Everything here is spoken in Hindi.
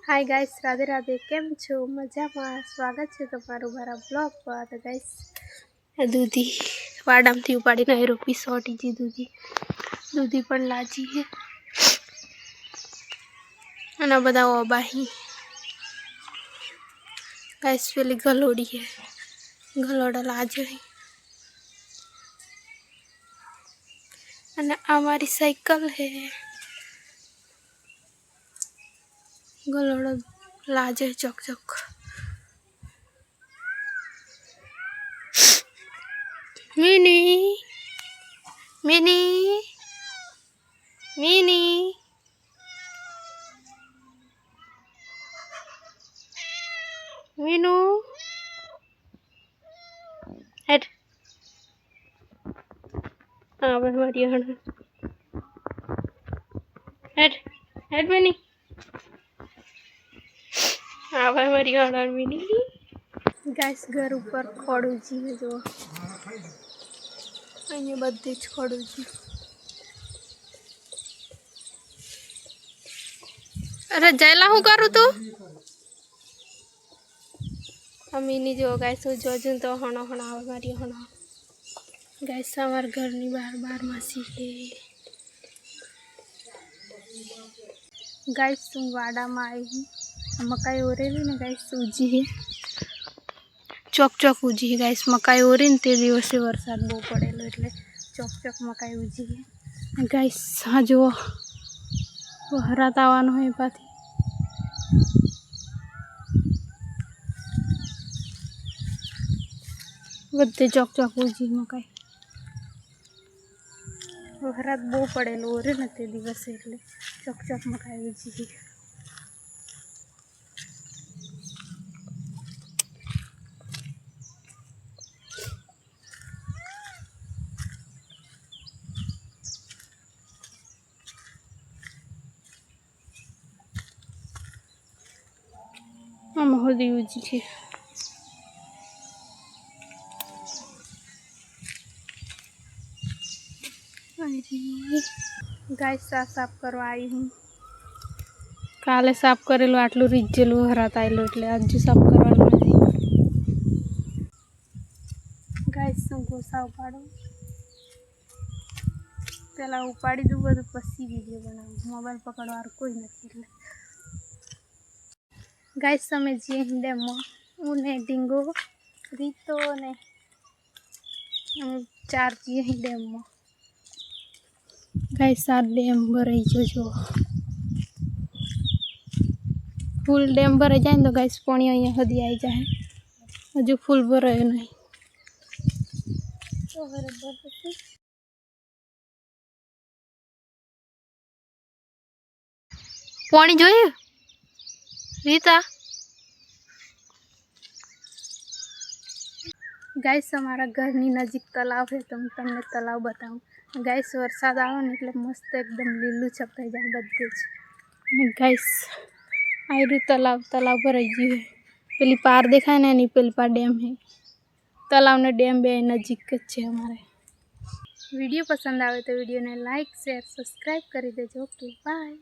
हाय गाइस, राधे राधे। केम छो? मजामां? स्वागत है तमारू मारा ब्लॉग पर। तो गाइस दूधी वाडामथी उपाડીને રૂપી સોટીજી दूधी પણ લાજી है અને બધા ઓબાહી गाइस પેલી ગલોડી है, ગલોડા લાજો है અને આ મારી સાયકલ है, ગલોડો लाजे चौक चौक। मिनी मिनी मिनी मीनू हेड हाँ भाई हमारी हेड हेड मिनी हाँ भाई हमारी मिनी। गाइस घर ऊपर खोड़ूजी है जो अँ बधे ज खोड़ूजी। अरे जयला हूँ करूँ तू मिनी जो गाइस जो तो हणा हणा मारी हणा गाइस हमारे घर नी बार बार मासी है। गाइस तुम वाड़ा में आई हूँ, मकाई ओरेली ने गाइस उजी है, चौक चौक उजी है गाइस। मकाई ओरी ने ते दिवसे वरसाद बहु पड़ेलो एटले चौक चौक मकाई उजी है गाइस। हाँ जो हरात आवानो है पाथी बधे चौक चौक उजी मकाई। हरात बहु पड़ेलो ओरे ने ते दिवसे एटले चौक चौक मकाई उजी है। आम हल्दी उजी है गाइस साफ करवा आई हूँ। काले साफ करेलू आटलू रीजेलू हरात आयेलू एटले आज साफ करवानुं नथी। गाइस हूँ गोसा उपाड़ू, पेला उपाड़ी दूँ बधुं पछी विडियो बनावुं। मोबाइल पकड़वार कोई नथी एटले। गाइस तमे जे डेम ने डींगो रीतो ने चार जी डेम में गाइस आ डेम भराई जो फूल डेम भराई जाए तो गाइस पानी अँ हदी आई जाए, हजू फूल भराय नहीं तो पानी जो रीता। गाइस हमारा घर नी नजीक तालाव है तो तमने तालाव बताऊँ। गाइस वरसाद आवे ने એટલે मस्त एकदम लीलू छपाई जाए बधे ज। गाइस आई तालाव भराई गયું है, पेली पार देखाय ने एनी पेली पार डेम है। तालाव ने डेम बे नजीक ज छे हमारे। वीडियो पसंद आवे तो वीडियो ने लाइक शेयर सब्सक्राइब करी देजो। Okay bye.